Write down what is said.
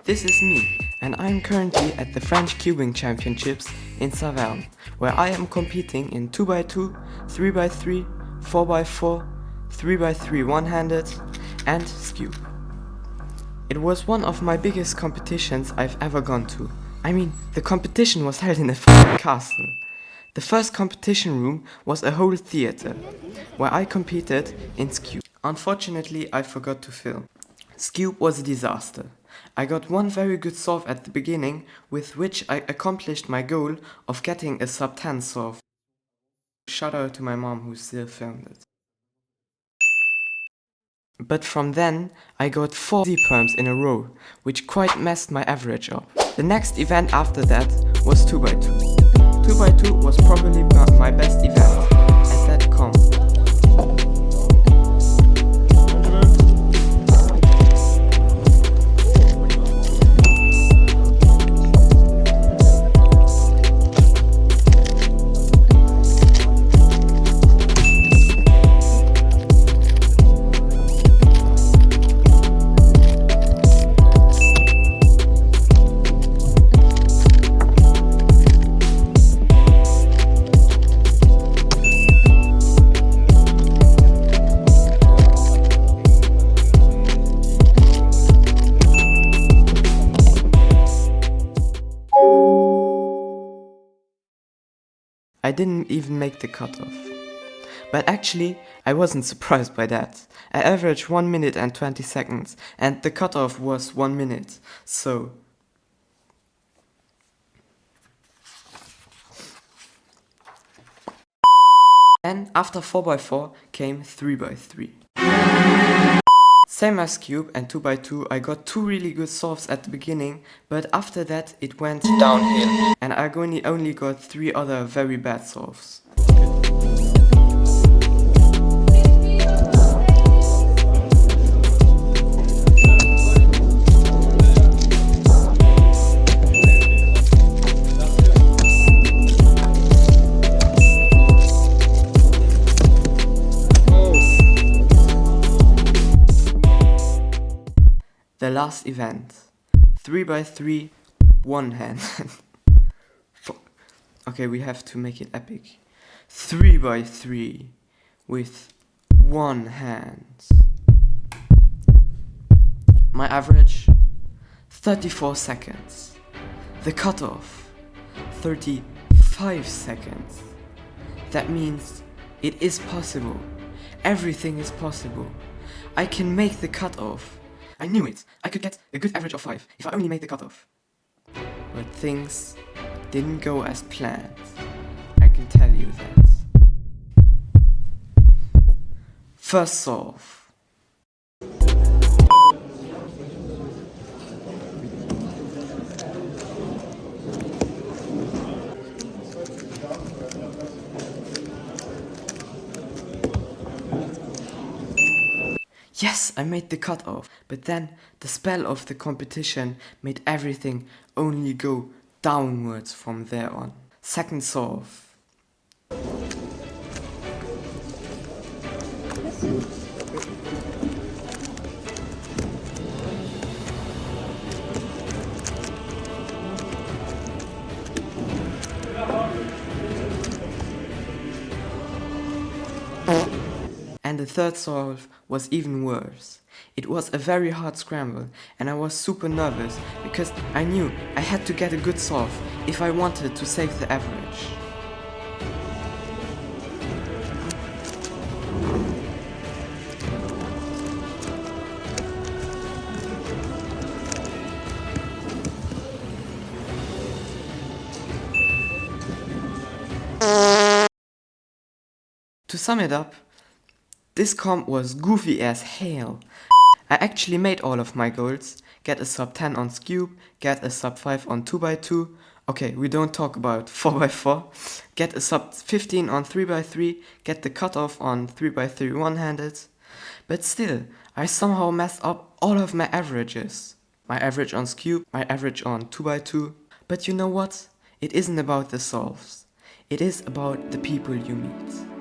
This is me, and I'm currently at the French Cubing Championships in Saverne, where I am competing in 2x2, 3x3, 4x4, 3x3 one-handed, and scoop. It was one of my biggest competitions I've ever gone to. I mean, the competition was held in a fucking castle. The first competition room was a whole theater, where I competed in scoop. Unfortunately, I forgot to film. Scoop was a disaster. I got one very good solve at the beginning, with which I accomplished my goal of getting a sub 10 solve. Shout out to my mom who still filmed it. But from then, I got 4 Z-perms in a row, which quite messed my average up. The next event after that was 2x2. 2x2 was probably my best event at that comp. I didn't even make the cutoff. But actually, I wasn't surprised by that. I averaged 1 minute and 20 seconds, and the cutoff was 1 minute, so... Then, after 4x4, came 3x3. Same as cube and 2x2, I got 2 really good solves at the beginning, but after that it went downhill, and I only got 3 other very bad solves. The last event, 3x3 one hand. Okay, we have to make it epic. 3x3 with one hand. My average, 34 seconds. The cutoff, 35 seconds. That means it is possible. Everything is possible. I can make the cutoff. I knew it. I could get a good average of 5 if I only made the cutoff. But things didn't go as planned. I can tell you that. First solve. Yes, I made the cutoff, but then the spell of the competition made everything only go downwards from there on. Second solve. And the third solve was even worse. It was a very hard scramble, and I was super nervous because I knew I had to get a good solve if I wanted to save the average. To sum it up, this comp was goofy as hell. I actually made all of my goals, get a sub 10 on scoop, get a sub 5 on 2x2, okay, we don't talk about 4x4, get a sub 15 on 3x3, get the cutoff on 3x3 one-handed, but still, I somehow messed up all of my averages. My average on scoop, my average on 2x2, but you know what? It isn't about the solves, it is about the people you meet.